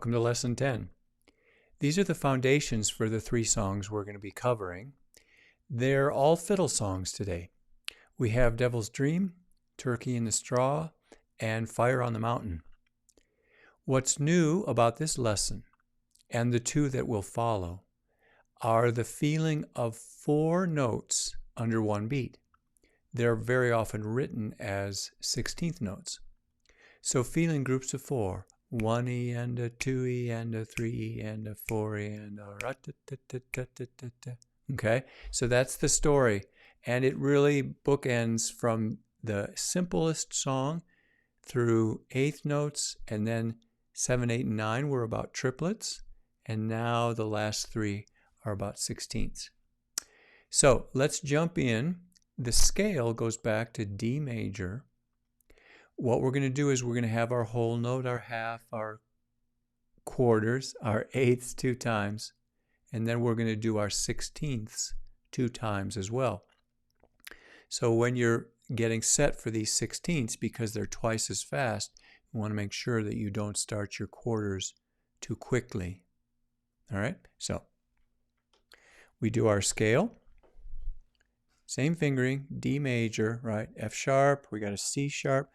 Welcome to Lesson 10. These are the foundations for the 3 songs we're going to be covering. They're all fiddle songs today. We have Devil's Dream, Turkey in the Straw, and Fire on the Mountain. What's new about this lesson, and the 2 that will follow, are the feeling of 4 notes under 1 beat. They're very often written as 16th notes. So feeling groups of 4. 1E and a 2E and a 3E and a 4E and a ra-ta-ta-ta-ta-ta-ta. Okay, so that's the story. And it really bookends from the simplest song through 8th notes, and then 7, 8, and 9 were about triplets, and now the last 3 are about 16ths. So let's jump in. The scale goes back to D major. What we're going to do is we're going to have our whole note, our half, our quarters, our eighths 2 times, and then we're going to do our 16ths 2 times as well. So when you're getting set for these 16ths, because they're twice as fast, you want to make sure that you don't start your quarters too quickly. All right, so we do our scale. Same fingering, D major, right? F sharp, we got a C sharp.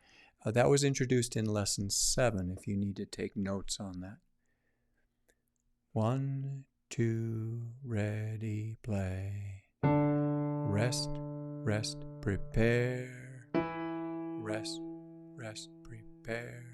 That was introduced in lesson 7 if you need to take notes on that. 1, 2, ready, play. Rest, rest, prepare. Rest, rest, prepare.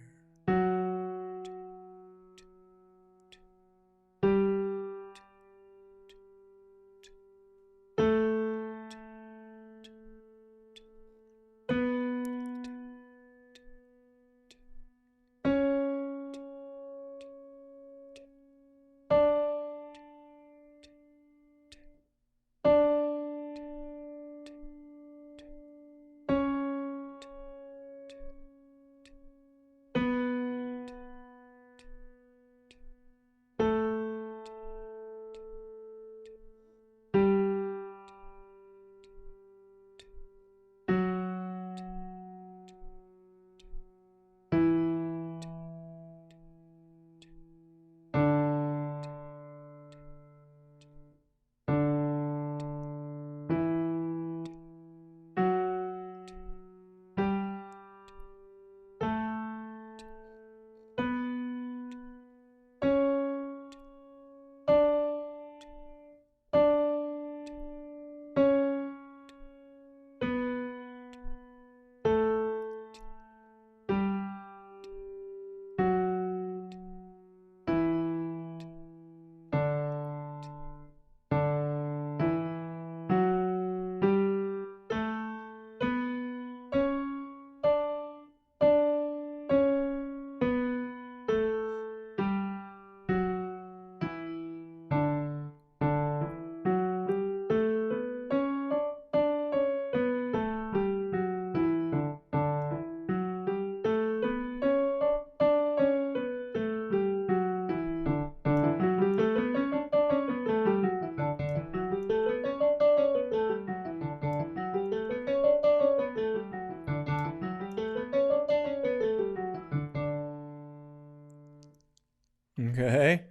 Okay,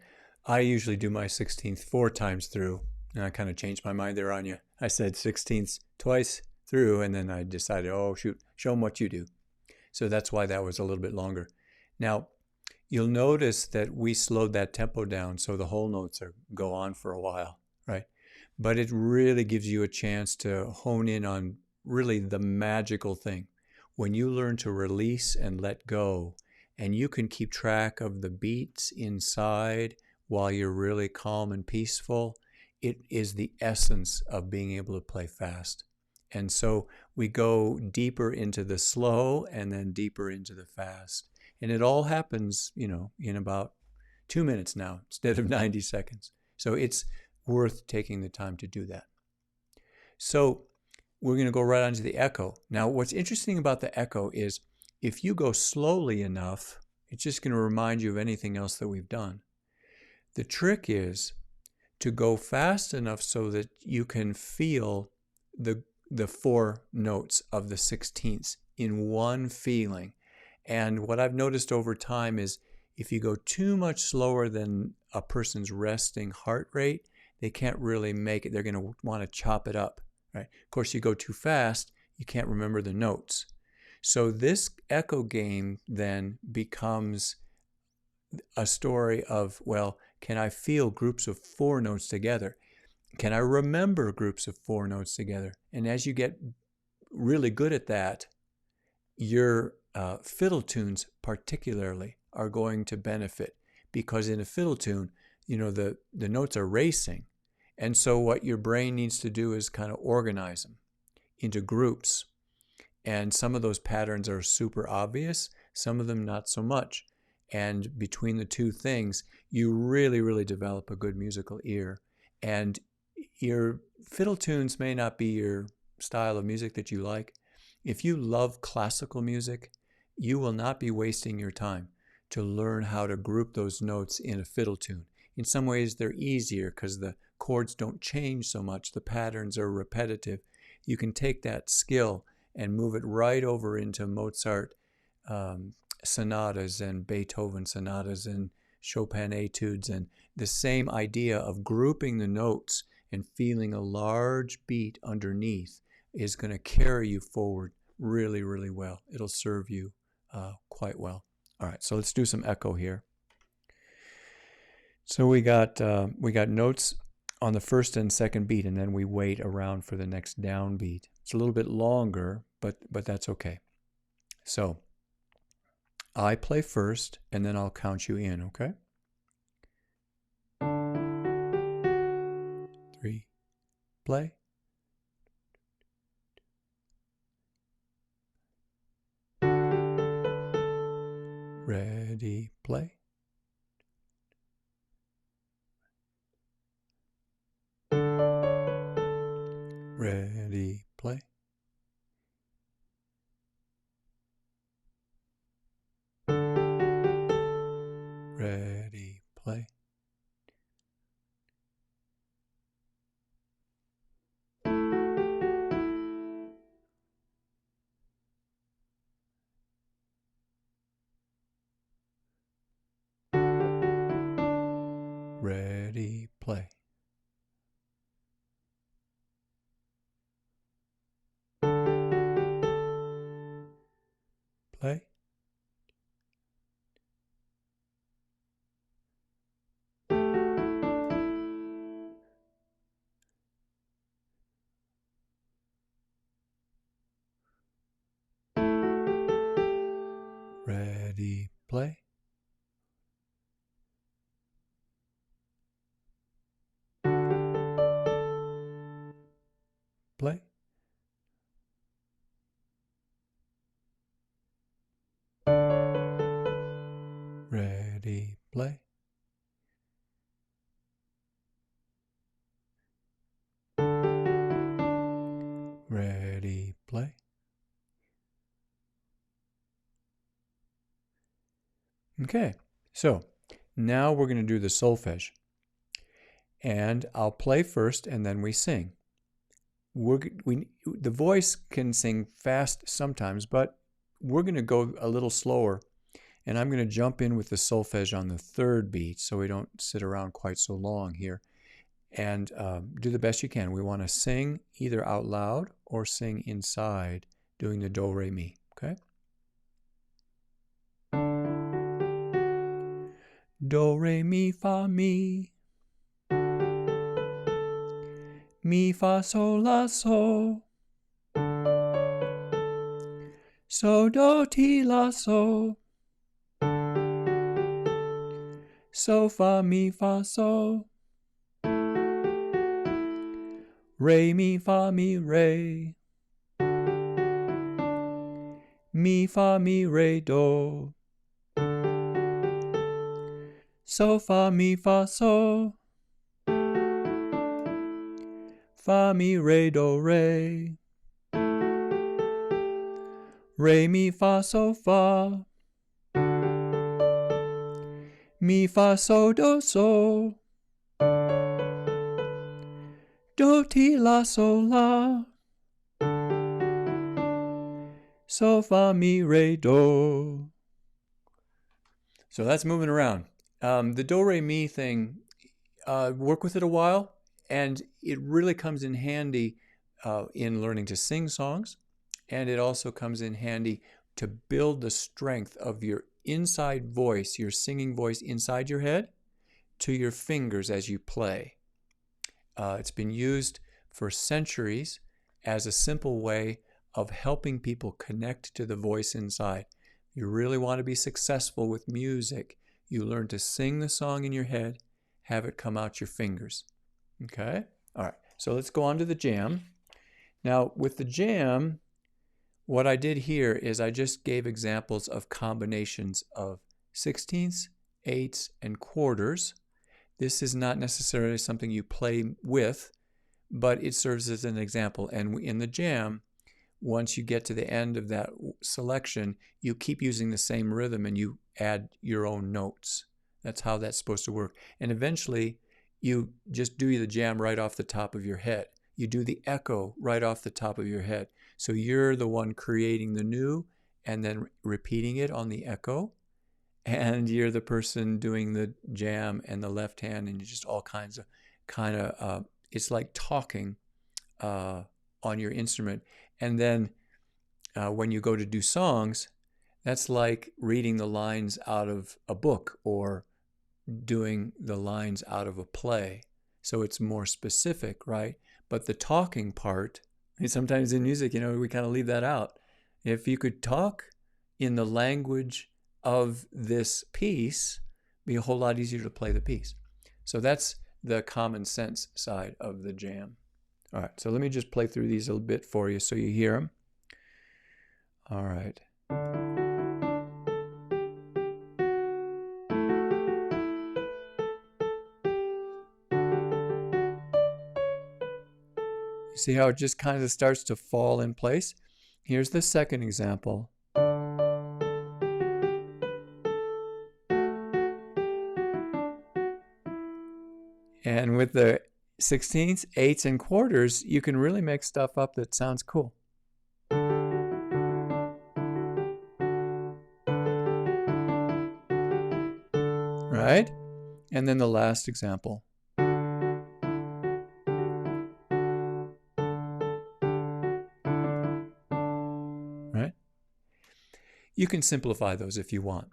I usually do my 16th 4 times through, and I kind of changed my mind there on you. I said 16ths twice through, and then I decided, oh shoot, show them what you do. So that's why that was a little bit longer. Now, you'll notice that we slowed that tempo down so the whole notes go on for a while, right? But it really gives you a chance to hone in on really the magical thing. When you learn to release and let go, and you can keep track of the beats inside while you're really calm and peaceful, it is the essence of being able to play fast. And so we go deeper into the slow and then deeper into the fast. And it all happens, in about 2 minutes now instead of 90 seconds. So it's worth taking the time to do that. So we're going to go right on to the echo. Now, what's interesting about the echo is if you go slowly enough, it's just going to remind you of anything else that we've done. The trick is to go fast enough so that you can feel the 4 notes of the 16ths in one feeling. And what I've noticed over time is If you go too much slower than a person's resting heart rate, they can't really make it. They're going to want to chop it up, right? Of course, you go too fast, you can't remember the notes. So this echo game then becomes a story of, well, can I feel groups of 4 notes together? Can I remember groups of 4 notes together? And as you get really good at that, your fiddle tunes particularly are going to benefit, because in a fiddle tune, the notes are racing. And so what your brain needs to do is kind of organize them into groups. And some of those patterns are super obvious, some of them not so much. And between the two things, you really, really develop a good musical ear. And your fiddle tunes may not be your style of music that you like. If you love classical music, you will not be wasting your time to learn how to group those notes in a fiddle tune. In some ways, they're easier because the chords don't change so much. The patterns are repetitive. You can take that skill and move it right over into Mozart sonatas and Beethoven sonatas and Chopin etudes, and the same idea of grouping the notes and feeling a large beat underneath is going to carry you forward really, really well. It'll serve you quite well. All right, so let's do some echo here. So we got notes on the first and second beat, and then we wait around for the next downbeat. It's a little bit longer, but that's okay. So I play first, and then I'll count you in, okay? 3, play. Ready, play. Ready, play. Ready, play. Ready, play. Play. Ready, play. Play. Ready, play. Ready, play. Okay, so now we're going to do the solfege. And I'll play first, and then we sing. The voice can sing fast sometimes, but we're going to go a little slower. And I'm going to jump in with the solfege on the third beat so we don't sit around quite so long here. And do the best you can. We want to sing either out loud or sing inside, doing the do, re, mi. Okay? Do, re, mi, fa, mi. Mi, fa, sol, la, so. So, do, ti, la, so. So, fa, mi, fa, so. Re, mi, fa, mi, re. Mi, fa, mi, re, do. So, fa, mi, fa, so. Fa, mi, re, do, re. Re, mi, fa, so, fa. Mi, fa, so, do, so. Do, ti, la, so, la. So, fa, mi, re, do. So that's moving around. The do, re, mi thing, work with it a while, and it really comes in handy in learning to sing songs, and it also comes in handy to build the strength of your inside voice, your singing voice inside your head, to your fingers as you play. It's been used for centuries as a simple way of helping people connect to the voice inside. You really want to be successful with music. You learn to sing the song in your head, have it come out your fingers. Okay? All right. So let's go on to the jam. Now, with the jam, what I did here is I just gave examples of combinations of sixteenths, eighths, and quarters. This is not necessarily something you play with, but it serves as an example. And in the jam, once you get to the end of that selection, you keep using the same rhythm and you add your own notes. That's how that's supposed to work. And eventually, you just do the jam right off the top of your head. You do the echo right off the top of your head. So you're the one creating the new and then repeating it on the echo. And you're the person doing the jam and the left hand, and just all kinds of it's like talking on your instrument. And then when you go to do songs, that's like reading the lines out of a book or doing the lines out of a play. So it's more specific, right? But the talking part, sometimes in music, we kind of leave that out. If you could talk in the language of this piece, it'd be a whole lot easier to play the piece. So that's the common sense side of the jam. All right, so let me just play through these a little bit for you so you hear them. All right. You see how it just kind of starts to fall in place? Here's the second example. And with the sixteenths, eighths, and quarters, you can really make stuff up that sounds cool. Right? And then the last example. Right? You can simplify those if you want.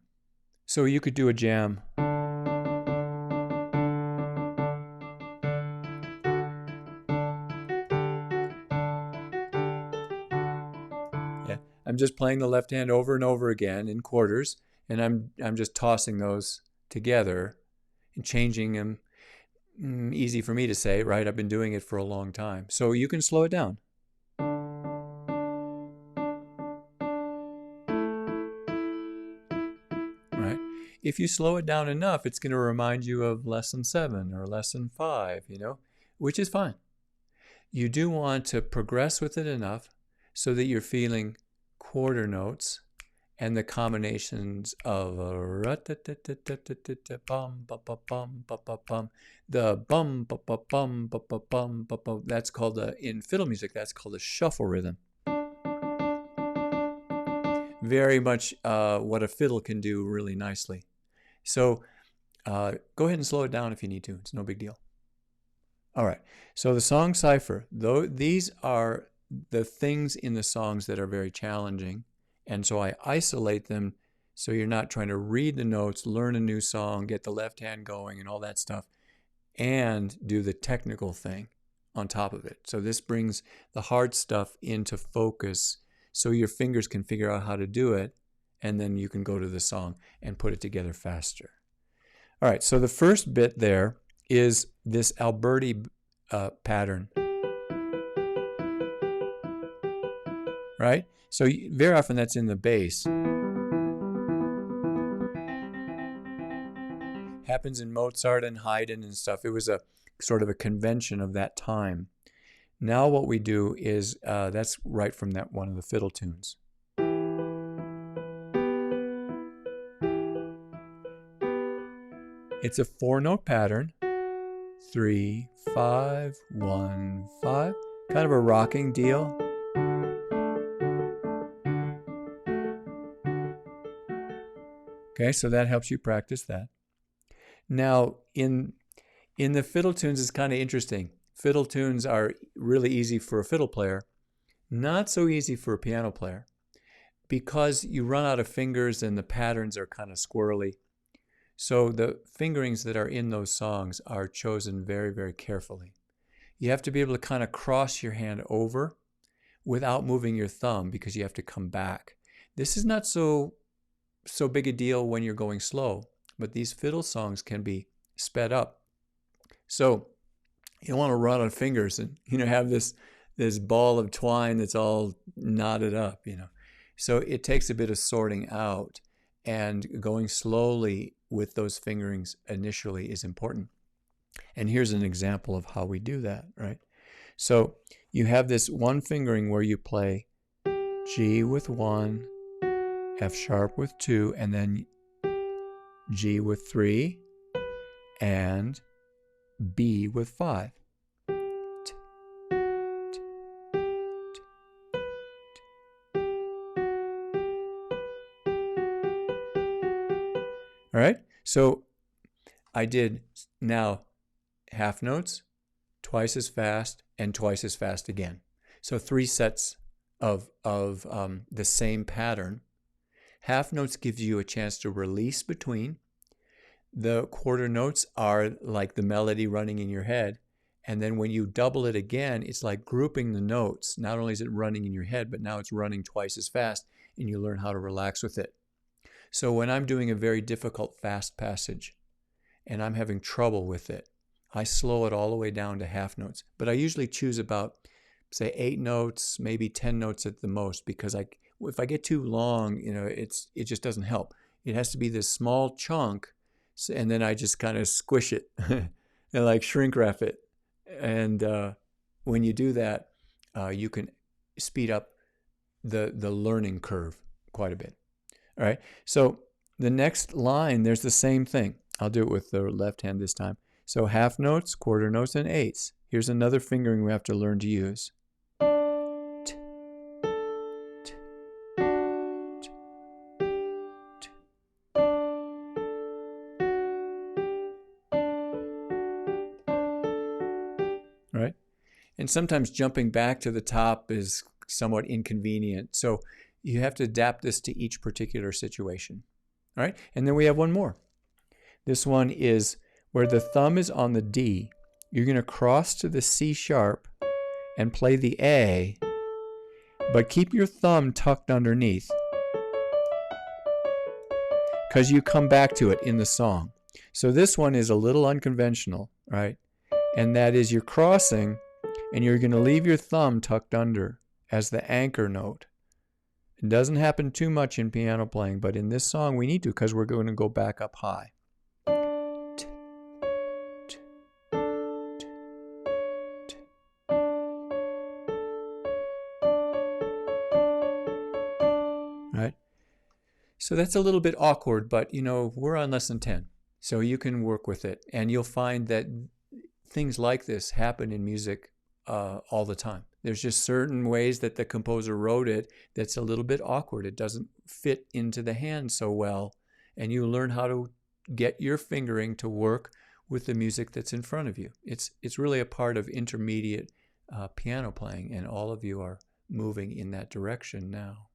So you could do a jam. I'm just playing the left hand over and over again in quarters, and I'm just tossing those together and changing them. Easy for me to say, right? I've been doing it for a long time. So you can slow it down. Right? If you slow it down enough, it's going to remind you of lesson 7 or lesson 5, which is fine. You do want to progress with it enough so that you're feeling quarter notes and the combinations of the bum that's called in fiddle music, that's called a shuffle rhythm. Very much what a fiddle can do really nicely. So go ahead and slow it down if you need to. It's no big deal. All right. So the song cipher, these are the things in the songs that are very challenging. And so I isolate them so you're not trying to read the notes, learn a new song, get the left hand going and all that stuff, and do the technical thing on top of it. So this brings the hard stuff into focus so your fingers can figure out how to do it, and then you can go to the song and put it together faster. All right, so the first bit there is this Alberti pattern. Right? So very often that's in the bass. Happens in Mozart and Haydn and stuff. It was a sort of a convention of that time. Now what we do is, that's right from that one of the fiddle tunes. It's a 4-note pattern. 3, 5, 1, 5. Kind of a rocking deal. Okay, so that helps you practice that. Now, in the fiddle tunes, it's kind of interesting. Fiddle tunes are really easy for a fiddle player, not so easy for a piano player, because you run out of fingers and the patterns are kind of squirrely. So the fingerings that are in those songs are chosen very, very carefully. You have to be able to kind of cross your hand over without moving your thumb because you have to come back. This is not so big a deal when you're going slow, but these fiddle songs can be sped up. So you don't want to run on fingers and have this ball of twine that's all knotted up. So it takes a bit of sorting out, and going slowly with those fingerings initially is important. And here's an example of how we do that, right? So you have this one fingering where you play G with 1, F sharp with 2, and then G with 3, and B with 5. All right, so I did now half notes, twice as fast, and twice as fast again. So 3 sets of the same pattern. Half notes gives you a chance to release between. The quarter notes are like the melody running in your head. And then when you double it again, it's like grouping the notes. Not only is it running in your head, but now it's running twice as fast, and you learn how to relax with it. So when I'm doing a very difficult fast passage and I'm having trouble with it, I slow it all the way down to half notes. But I usually choose about, say, 8 notes, maybe 10 notes at the most, because if I get too long, it just doesn't help. It has to be this small chunk, and then I just kind of squish it and like shrink wrap it. And when you do that, you can speed up the learning curve quite a bit. All right, so the next line, there's the same thing. I'll do it with the left hand this time. So half notes, quarter notes, and eighths. Here's another fingering we have to learn to use. Right? And sometimes jumping back to the top is somewhat inconvenient. So you have to adapt this to each particular situation. All right? And then we have one more. This one is where the thumb is on the D. You're going to cross to the C sharp and play the A, but keep your thumb tucked underneath, because you come back to it in the song. So this one is a little unconventional, right? And that is, you're crossing and you're going to leave your thumb tucked under as the anchor note. It doesn't happen too much in piano playing, but in this song we need to, because we're going to go back up high. Right? So that's a little bit awkward, but we're on lesson 10, so you can work with it, and you'll find that things like this happen in music all the time. There's just certain ways that the composer wrote it that's a little bit awkward. It doesn't fit into the hand so well, and you learn how to get your fingering to work with the music that's in front of you. It's really a part of intermediate piano playing, and all of you are moving in that direction now.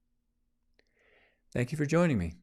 Thank you for joining me.